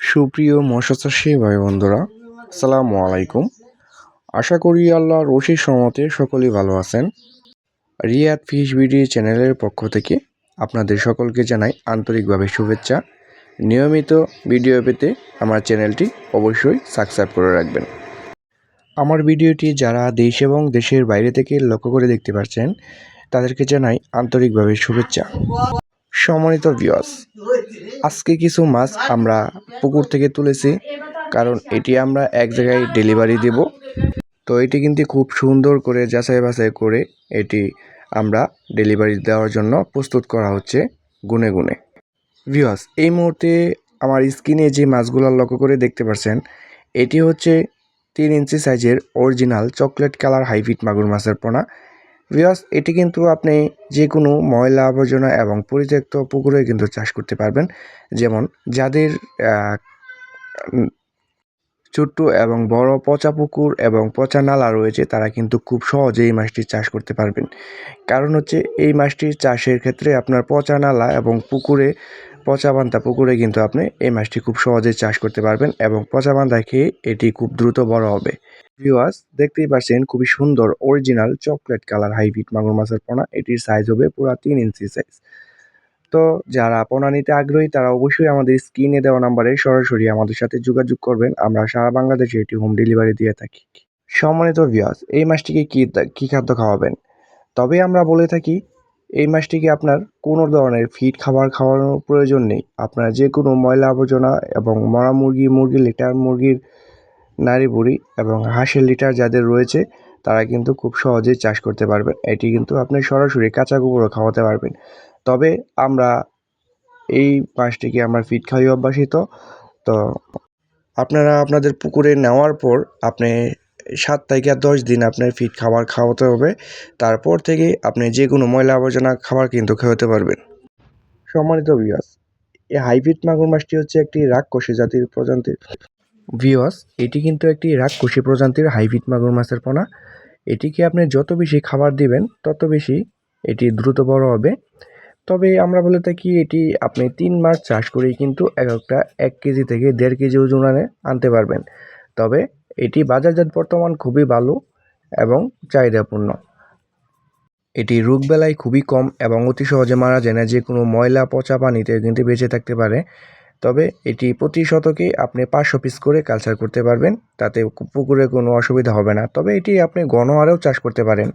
সুপ্রিয় মৎস্য চাষী ভাই বন্ধুরা, আসসালামু আলাইকুম। আশা করি আল্লাহর অশেষ রহমতে সকলেই ভালো আছেন। রিয়াদ ফিশ ভিডিও চ্যানেলের পক্ষ থেকে আপনাদের সকলকে জানাই আন্তরিকভাবে শুভেচ্ছা। নিয়মিত ভিডিও পেতে আমার চ্যানেলটি অবশ্যই সাবস্ক্রাইব করে রাখবেন। আমার ভিডিওটি যারা দেশ এবং দেশের বাইরে থেকে লক্ষ্য করে দেখতে পাচ্ছেন তাদেরকে জানাই আন্তরিকভাবে শুভেচ্ছা। সম্মানিত ভিউয়ার্স, আজকে কিছু মাছ আমরা পুকুর থেকে তুলেছি, কারণ এটি আমরা এক জায়গায় ডেলিভারি দেব। তো এটি কিন্তু খুব সুন্দর করে যাচাই বাছাই করে এটি আমরা ডেলিভারি দেওয়ার জন্য প্রস্তুত করা হচ্ছে গুনে গুনে। ভিউয়ার্স, এই মুহূর্তে আমার স্ক্রিনে যে মাছগুলো লক্ষ্য করে দেখতে পাচ্ছেন, এটি হচ্ছে 3 ইঞ্চি সাইজের অরিজিনাল চকলেট কালার হাইব্রিড মাগুর মাছের পোনা। ভিউয়ার্স, এটি কিন্তু আপনি যে কোনো ময়লা আবর্জনা এবং পরিত্যক্ত পুকুরে কিন্তু চাষ করতে পারবেন। যেমন যাদের ছোট্ট এবং বড় পচা পুকুর এবং পচা নালা রয়েছে তারা কিন্তু খুব সহজেই এই মাছটির চাষ করতে পারবেন। কারণ হচ্ছে এই মাছটির চাষের ক্ষেত্রে আপনার পচা নালা এবং পুকুরে পচা বান্ধা পুকুরে কিন্তু আপনি এই মাছটি খুব সহজেই চাষ করতে পারবেন এবং পচা বান্ধা খেয়ে এটি খুব দ্রুত বড় হবে। ভিউয়ার্স, দেখতেই পাচ্ছেন খুবই সুন্দর অরিজিনাল চকলেট কালার হাইব্রিড মাগুর মাছের পোনা। এটির সাইজ হবে পুরো 3 ইঞ্চি সাইজ। তো যারা পোনা নিতে আগ্রহী তারা অবশ্যই আমাদের স্ক্রিনে দেওয়া নাম্বারে সরাসরি আমাদের সাথে যোগাযোগ করবেন। আমরা সারা বাংলাদেশে এটি হোম ডেলিভারি দিয়ে থাকি। সম্মানিত ভিউয়ার্স, এই মাছটিকে কি খাদ্য খাওয়াবেন? তবে আমরা বলে থাকি এই মাছটিকে আপনার কোনো ধরনের ফিড খাবার খাওয়ানোর প্রয়োজন নেই। আপনার যে কোনো ময়লা আবর্জনা এবং মরা মুরগির লিটার, মুরগির নাড়ি বুড়ি এবং হাঁসের লিটার যাদের রয়েছে তারা কিন্তু খুব সহজেই চাষ করতে পারবেন। এটি কিন্তু আপনি সরাসরি কাঁচা গোবরও খাওয়াতে পারবেন। তবে আমরা এই মাছটিকে আমরা ফিড খাইয়ে অভ্যাসিত। তো আপনারা আপনাদের পুকুরে নেওয়ার পর আপনি 7 থেকে 10 দিন আপনার ফিড খাবার খাওয়াতে হবে। তারপর থেকে আপনি যে কোনো ময়লা আবর্জনা খাবার কিন্তু খাওয়াতে পারবেন। সম্মানিত ভিউয়ার্স, এই হাইব্রিড মাগুর মাছটি হচ্ছে একটি রাক্ষসী জাতির প্রজাতির। ভিউয়ার্স, এটি কিন্তু একটি রাক্ষসী প্রজাতির হাইব্রিড মাগুর মাছের পোনা। এটিকে আপনি যত বেশি খাবার দিবেন তত বেশি এটি দ্রুত বড় হবে। তবে আমরা বলে থাকি এটি আপনি 3 মাস চাষ করেই কিন্তু একটা 1 কেজি থেকে 1.5 কেজি ওজনে আনতে পারবেন। তবে এটি বাজারজাত বর্তমান খুবই ভালো এবং চাহিদাপূর্ণ। এটি রোগবালাই খুবই কম এবং অতি সহজে মারা যায় না। যে কোনো ময়লা পচা পানিতে কিন্তু বেঁচে থাকতে পারে। তবে এটি প্রতি শতকে আপনি 500 পিস করে কালচার করতে পারবেন, তাতে পুকুরে কোনো অসুবিধা হবে না। তবে এটি আপনি ঘন হারেও চাষ করতে পারেন।